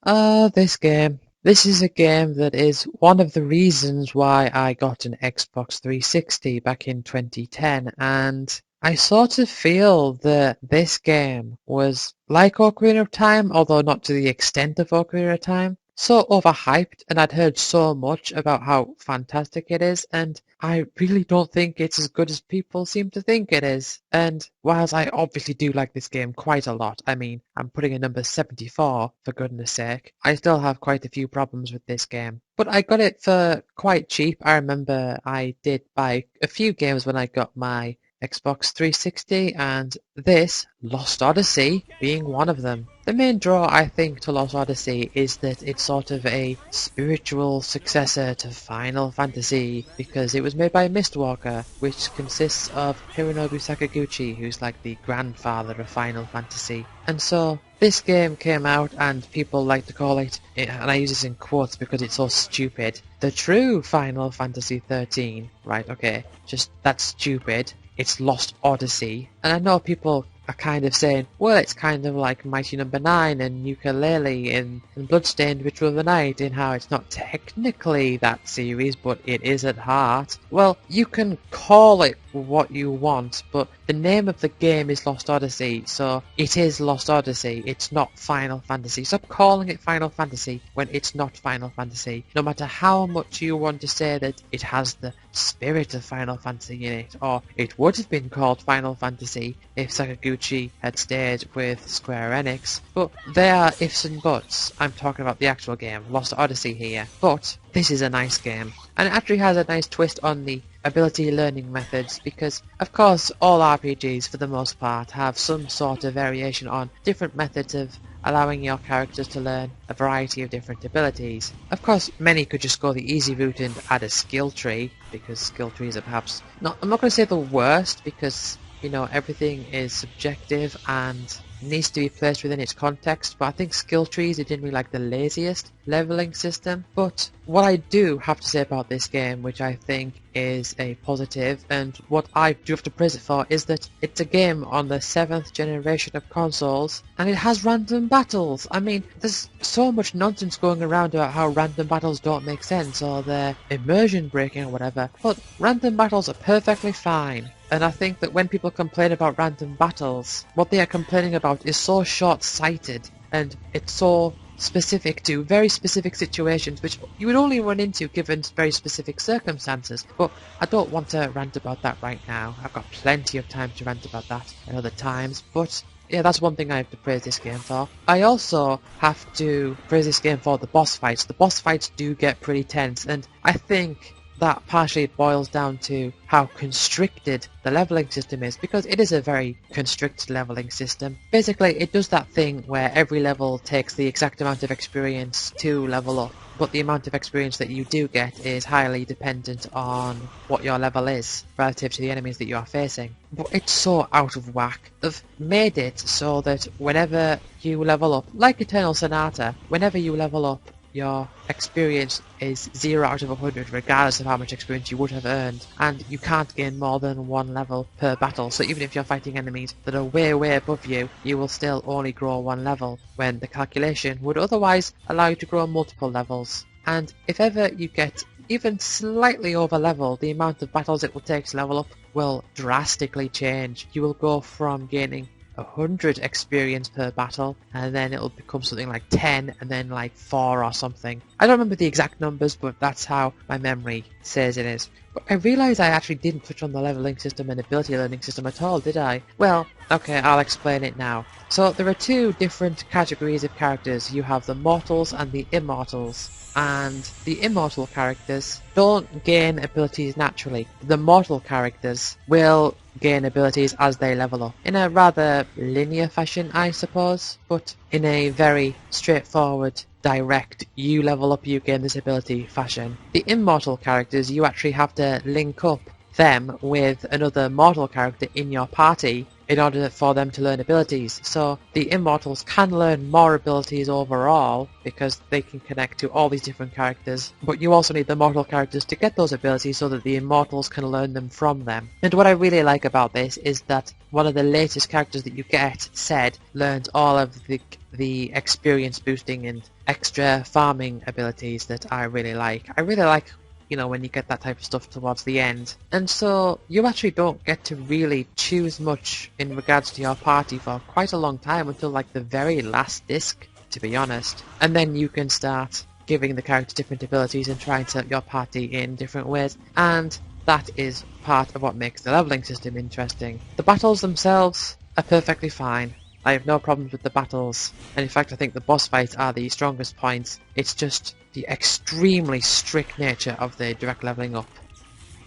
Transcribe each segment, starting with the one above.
This game. This is a game that is one of the reasons why I got an Xbox 360 back in 2010, and I sort of feel that this game was like Ocarina of Time, although not to the extent of Ocarina of Time. So overhyped, and I'd heard so much about how fantastic it is, and I really don't think it's as good as people seem to think it is. And whilst I obviously do like this game quite a lot, I mean, I'm putting a number 74 for goodness sake, I still have quite a few problems with this game. But I got it for quite cheap. I remember I did buy a few games when I got my Xbox 360, and this, Lost Odyssey, being one of them. The main draw, I think, to Lost Odyssey is that it's sort of a spiritual successor to Final Fantasy because it was made by Mistwalker, which consists of Hironobu Sakaguchi, who's like the grandfather of Final Fantasy. And so this game came out and people like to call it, and I use this in quotes because it's so stupid, the true Final Fantasy 13. Right, okay, just that's stupid. It's Lost Odyssey. And I know people are kind of saying, well, it's kind of like Mighty Number 9 and Ukulele and Bloodstained Ritual of the Night, in how it's not technically that series, but it is at heart. Well, you can call it what you want, but the name of the game is Lost Odyssey, so it is Lost Odyssey. It's not Final Fantasy. Stop calling it Final Fantasy when it's not Final Fantasy. No matter how much you want to say that it has the spirit of Final Fantasy in it, or it would have been called Final Fantasy if Sakaguchi had stayed with Square Enix, but there are ifs and buts. I'm talking about the actual game, Lost Odyssey here. But this is a nice game, and it actually has a nice twist on the ability learning methods, because of course all RPGs for the most part have some sort of variation on different methods of allowing your characters to learn a variety of different abilities. Of course, many could just go the easy route and add a skill tree, because skill trees are perhaps not, I'm not going to say the worst, because, you know, everything is subjective and needs to be placed within its context, but I think skill trees are generally like the laziest leveling system. But what I do have to say about this game, which I think is a positive, and what I do have to praise it for, is that it's a game on the 7th generation of consoles, and it has random battles. I mean, there's so much nonsense going around about how random battles don't make sense, or they're immersion breaking or whatever, but random battles are perfectly fine. And I think that when people complain about random battles, what they are complaining about is so short-sighted, and it's so specific to very specific situations which you would only run into given very specific circumstances. But I don't want to rant about that right now. I've got plenty of time to rant about that at other times, but yeah, that's one thing I have to praise this game for. I also have to praise this game for the boss fights. The boss fights do get pretty tense, and I think that partially boils down to how constricted the leveling system is, because it is a very constricted leveling system. Basically, it does that thing where every level takes the exact amount of experience to level up, but the amount of experience that you do get is highly dependent on what your level is relative to the enemies that you are facing. But it's so out of whack. They've made it so that whenever you level up, like Eternal Sonata, whenever you level up, your experience is 0 out of 100 regardless of how much experience you would have earned, and you can't gain more than 1 level per battle. So even if you're fighting enemies that are way above you, you will still only grow 1 level, when the calculation would otherwise allow you to grow multiple levels. And if ever you get even slightly over level, the amount of battles it will take to level up will drastically change. You will go from gaining 100 experience per battle, and then it'll become something like 10, and then like 4 or something. I don't remember the exact numbers, but that's how my memory says it is. But I realise I actually didn't touch on the leveling system and ability learning system at all, did I? Well, okay, I'll explain it now. So there are 2 different categories of characters. You have the mortals and the immortals. And the immortal characters don't gain abilities naturally. The mortal characters will gain abilities as they level up, in a rather linear fashion, I suppose, but in a very straightforward, direct, you level up, you gain this ability fashion. The immortal characters, you actually have to link up them with another mortal character in your party in order for them to learn abilities. So the Immortals can learn more abilities overall because they can connect to all these different characters, but you also need the mortal characters to get those abilities so that the Immortals can learn them from them. And what I really like about this is that one of the latest characters that you get, Zed, learns all of the experience boosting and extra farming abilities that I really like. I really like, you know, when you get that type of stuff towards the end. And so you actually don't get to really choose much in regards to your party for quite a long time, until like the very last disc, to be honest. And then you can start giving the characters different abilities and trying to set up your party in different ways. And that is part of what makes the leveling system interesting. The battles themselves are perfectly fine. I have no problems with the battles, and in fact I think the boss fights are the strongest points. It's just the extremely strict nature of the direct leveling up.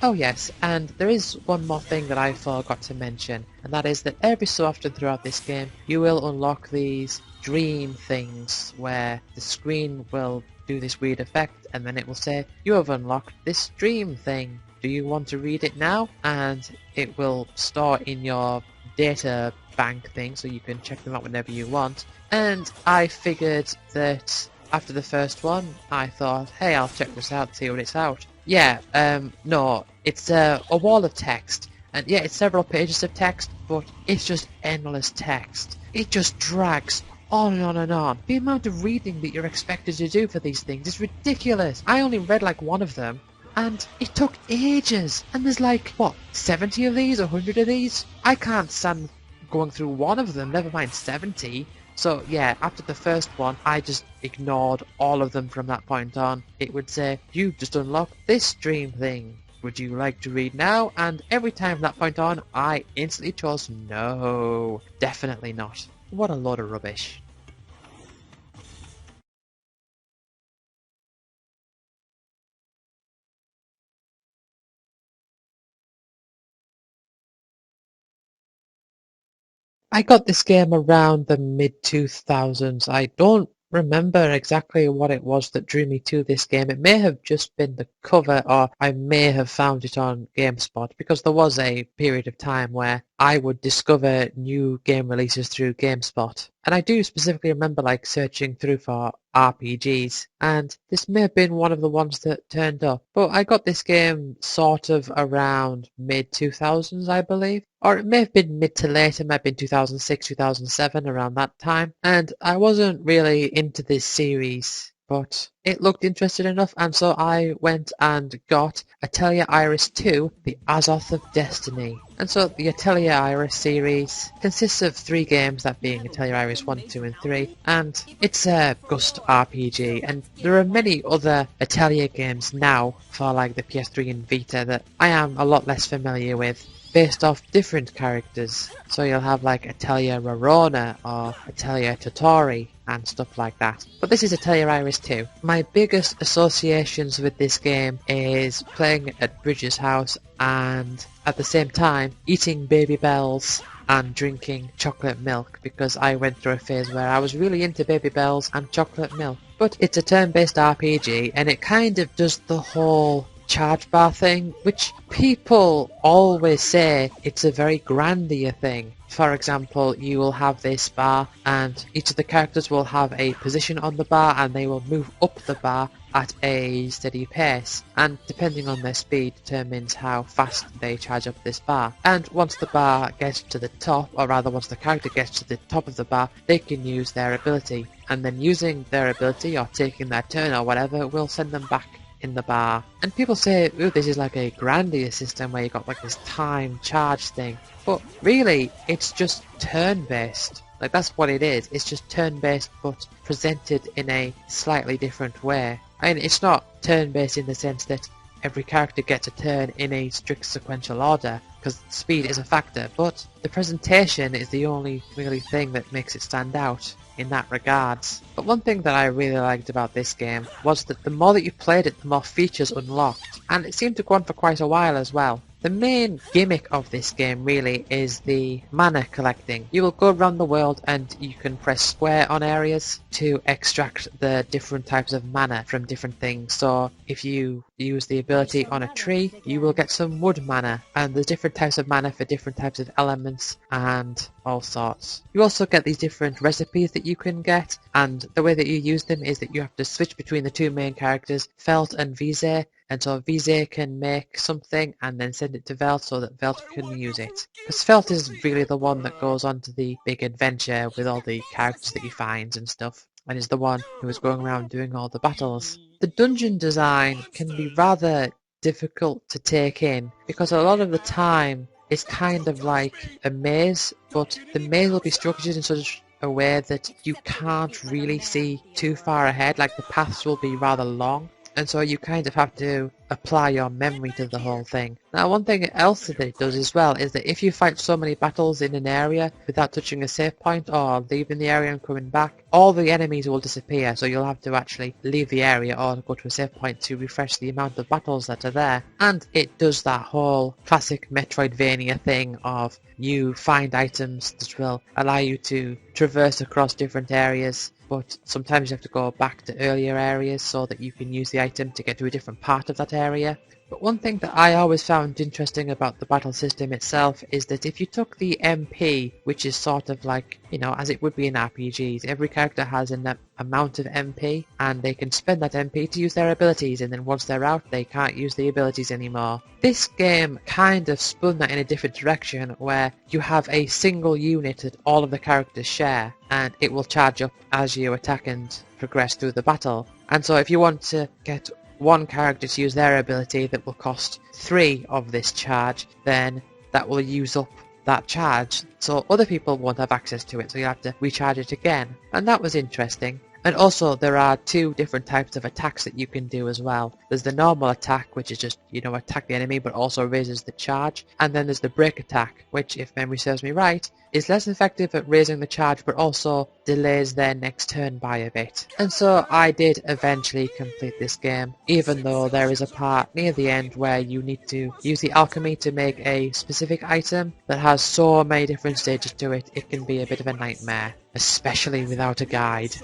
Oh yes, and there is one more thing that I forgot to mention, and that is that every so often throughout this game you will unlock these dream things where the screen will do this weird effect and then it will say, you have unlocked this dream thing. Do you want to read it now? And it will store in your data bank thing so you can check them out whenever you want. And I figured that after the first one I thought, hey, I'll check this out, see what it's out. Yeah, no, it's a wall of text, and yeah, it's several pages of text, but it's just endless text. It just drags on and on and on. The amount of reading that you're expected to do for these things is ridiculous. I only read like one of them, and it took ages. And there's like, what, 70 of these, 100 of these? I can't stand going through one of them, never mind 70. So yeah, after the first one, I just ignored all of them from that point on. It would say, you just unlocked this dream thing. Would you like to read now? And every time from that point on, I instantly chose no. Definitely not. What a load of rubbish. I got this game around the mid-2000s. I don't remember exactly what it was that drew me to this game. It may have just been the cover, or I may have found it on GameSpot, because there was a period of time where I would discover new game releases through GameSpot. And I do specifically remember like searching through for RPGs, and this may have been one of the ones that turned up. But I got this game sort of around mid-2000s, I believe. Or it may have been mid to late, it might have been 2006, 2007, around that time. And I wasn't really into this series, but it looked interesting enough, and so I went and got Atelier Iris 2, The Azoth of Destiny. And so the Atelier Iris series consists of 3 games, that being Atelier Iris 1, 2 and 3, and it's a Gust RPG, and there are many other Atelier games now for like the PS3 and Vita that I am a lot less familiar with, based off different characters. So you'll have like Atelier Rorona or Atelier Totori and stuff like that. But this is Atelier Iris 2. My biggest associations with this game is playing at Bridges' house and at the same time eating Baby Bells and drinking chocolate milk, because I went through a phase where I was really into Baby Bells and chocolate milk. But it's a turn-based RPG, and it kind of does the whole charge bar thing, which people always say it's a very Grandia thing. For example, you will have this bar and each of the characters will have a position on the bar and they will move up the bar at a steady pace, and depending on their speed determines how fast they charge up this bar. And once the bar gets to the top, or rather once the character gets to the top of the bar, they can use their ability, and then using their ability or taking their turn or whatever will send them back in the bar. And people say, ooh, this is like a Grandia system where you got like this time charge thing. But really, it's just turn-based. Like, that's what it is. It's just turn-based, but presented in a slightly different way. I mean, it's not turn-based in the sense that every character gets a turn in a strict sequential order, because speed is a factor, but the presentation is the only really thing that makes it stand out in that regards. But one thing that I really liked about this game was that the more that you played it, the more features unlocked, and it seemed to go on for quite a while as well. The main gimmick of this game really is the mana collecting. You will go around the world and you can press square on areas to extract the different types of mana from different things. So if you use the ability on a tree, you will get some wood mana, and there's different types of mana for different types of elements and all sorts. You also get these different recipes that you can get, and the way that you use them is that you have to switch between the two main characters, Felt and Vise, and so Vise can make something and then send it to Velt so that Velt can use it. Because Felt is really the one that goes on to the big adventure with all the characters that he finds and stuff, and is the one who is going around doing all the battles. The dungeon design can be rather difficult to take in because a lot of the time it's kind of like a maze, but the maze will be structured in such a way that you can't really see too far ahead, like the paths will be rather long. And so you kind of have to apply your memory to the whole thing. Now, one thing else that it does as well is that if you fight so many battles in an area without touching a save point or leaving the area and coming back, all the enemies will disappear, so you'll have to actually leave the area or go to a save point to refresh the amount of battles that are there. And it does that whole classic Metroidvania thing of you find items that will allow you to traverse across different areas, but sometimes you have to go back to earlier areas so that you can use the item to get to a different part of that area. But one thing that I always found interesting about the battle system itself is that if you took the MP, which is sort of like, you know, as it would be in RPGs, every character has an amount of MP, and they can spend that MP to use their abilities, and then once they're out, they can't use the abilities anymore. This game kind of spun that in a different direction, where you have a single unit that all of the characters share, and it will charge up as you attack and progress through the battle. And so if you want to get one character to use their ability that will cost 3 of this charge, then that will use up that charge, so other people won't have access to it, so you have to recharge it again. And that was interesting. And also there are 2 different types of attacks that you can do as well. There's the normal attack, which is just, you know, attack the enemy but also raises the charge. And then there's the break attack, which, if memory serves me right, is less effective at raising the charge but also delays their next turn by a bit. And so I did eventually complete this game, even though there is a part near the end where you need to use the alchemy to make a specific item that has so many different stages to it, it can be a bit of a nightmare, especially without a guide.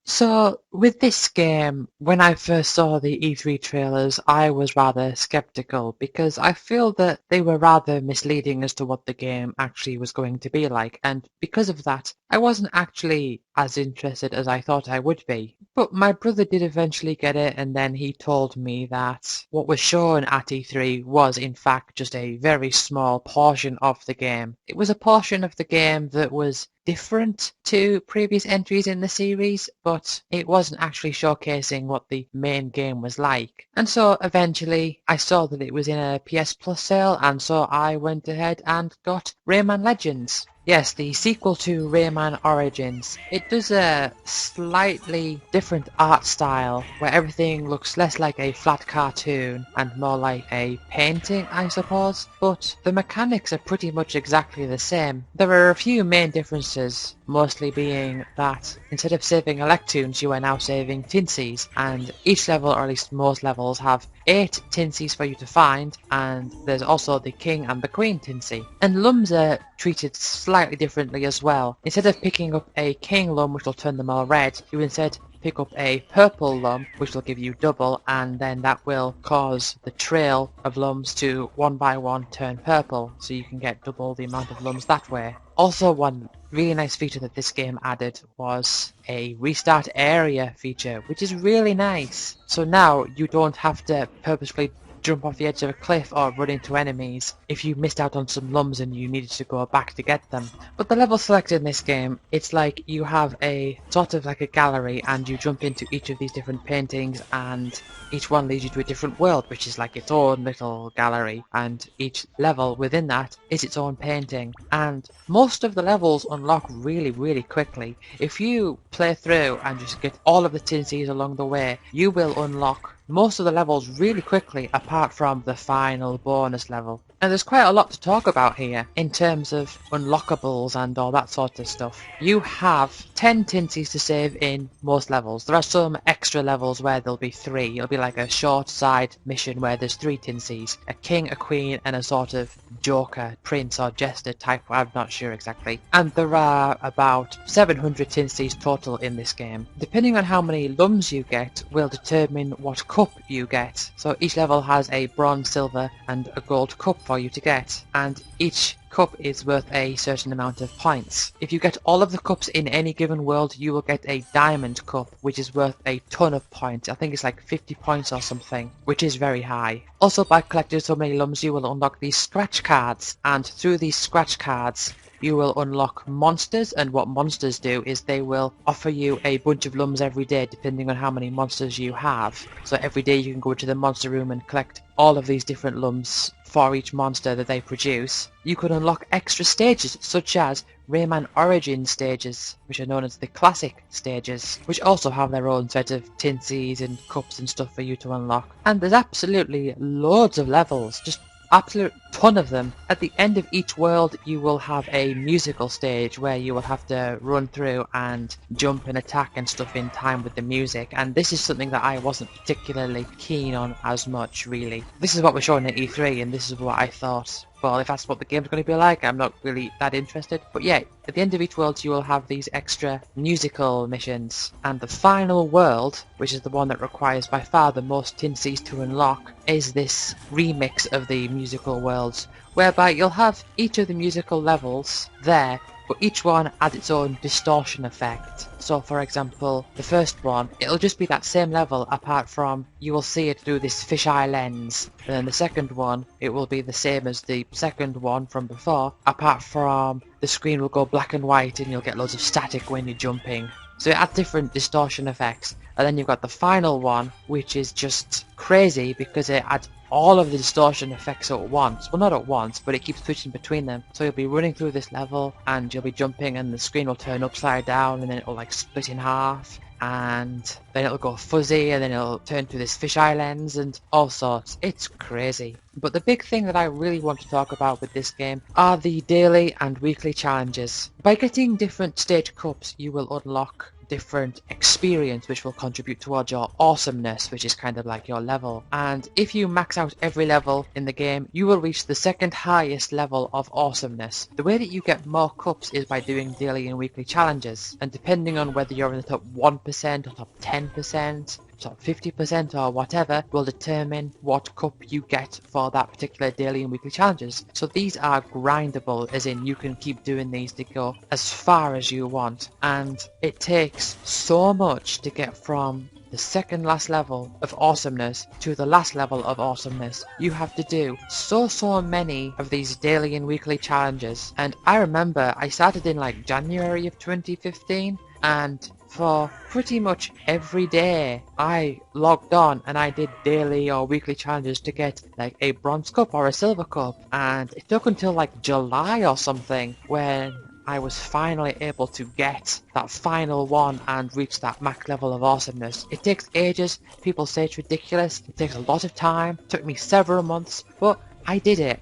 So, with this game, when I first saw the E3 trailers, I was rather skeptical because I feel that they were rather misleading as to what the game actually was going to be like, and because of that, I wasn't actually as interested as I thought I would be. But my brother did eventually get it, and then he told me that what was shown at E3 was in fact just a very small portion of the game. It was a portion of the game that was different to previous entries in the series, but it wasn't actually showcasing what the main game was like. And so eventually I saw that it was in a PS Plus sale, and so I went ahead and got Rayman Legends. Yes, the sequel to Rayman Origins. It does a slightly different art style where everything looks less like a flat cartoon and more like a painting, I suppose, but the mechanics are pretty much exactly the same. There are a few main differences, mostly being that instead of saving Electoons you are now saving Tinsies, and each level, or at least most levels, have 8 Tinsies for you to find, and there's also the King and the Queen Tinsy. And Lums are treated slightly differently as well. Instead of picking up a King Lum which will turn them all red, you instead pick up a purple Lum which will give you double, and then that will cause the trail of Lums to one by one turn purple, so you can get double the amount of Lums that way. Also, one really nice feature that this game added was a restart area feature, which is really nice. So now you don't have to purposefully jump off the edge of a cliff or run into enemies if you missed out on some lums and you needed to go back to get them. But the level selected in this game, it's like you have a sort of like a gallery and you jump into each of these different paintings, and each one leads you to a different world, which is like its own little gallery, and each level within that is its own painting. And most of the levels unlock really quickly. If you play through and just get all of the tinsies along the way, you will unlock most of the levels really quickly apart from the final bonus level. And there's quite a lot to talk about here in terms of unlockables and all that sort of stuff. You have 10 tinsies to save in most levels. There are some extra levels where there'll be 3. It'll be like a short side mission where there's 3 tinsies. A king, a queen, and a sort of joker, prince or jester type, I'm not sure exactly. And there are about 700 tinsies total in this game. Depending on how many lums you get will determine what cup you get. So each level has a bronze, silver and a gold cup for you to get, and each cup is worth a certain amount of points. If you get all of the cups in any given world, you will get a diamond cup, which is worth a ton of points. I think it's like 50 points or something, which is very high. Also, by collecting so many lums, you will unlock these scratch cards, and through these scratch cards you will unlock monsters, and what monsters do is they will offer you a bunch of lums every day depending on how many monsters you have. So every day you can go to the monster room and collect all of these different lums for each monster that they produce. You can unlock extra stages such as Rayman Origins stages, which are known as the classic stages, which also have their own set of tinsies and cups and stuff for you to unlock. And there's absolutely loads of levels, just absolute ton of them. At the end of each world you will have a musical stage where you will have to run through and jump and attack and stuff in time with the music, and this is something that I wasn't particularly keen on as much really. This is what we're showing at E3 and this is what I thought, well, if that's what the game's going to be like, I'm not really that interested. But yeah, at the end of each world you will have these extra musical missions, and the final world, which is the one that requires by far the most tinsies to unlock, is this remix of the musical worlds, whereby you'll have each of the musical levels there, but each one adds its own distortion effect. So for example, the first one, it'll just be that same level apart from you will see it through this fisheye lens. And then the second one, it will be the same as the second one from before, apart from the screen will go black and white and you'll get loads of static when you're jumping. So it adds different distortion effects. And then you've got the final one, which is just crazy because it adds all of the distortion effects at once. Well, not at once, but it keeps switching between them. So you'll be running through this level and you'll be jumping and the screen will turn upside down and then it'll like split in half. And then it'll go fuzzy and then it'll turn to this fisheye lens and all sorts. It's crazy. But the big thing that I really want to talk about with this game are the daily and weekly challenges. By getting different stage cups, you will unlock different experience which will contribute towards your awesomeness, which is kind of like your level. And if you max out every level in the game, you will reach the second highest level of awesomeness. The way that you get more cups is by doing daily and weekly challenges, and depending on whether you're in the top 1% or top 10%, top 50% or whatever, will determine what cup you get for that particular daily and weekly challenges. So these are grindable, as in you can keep doing these to go as far as you want, and it takes so much to get from the second last level of awesomeness to the last level of awesomeness. You have to do so many of these daily and weekly challenges, and I remember I started in like January of 2015, and for pretty much every day I logged on and I did daily or weekly challenges to get like a bronze cup or a silver cup, and it took until like July or something when I was finally able to get that final one and reach that max level of awesomeness. It takes ages, people say it's ridiculous, it takes a lot of time, it took me several months, but I did it.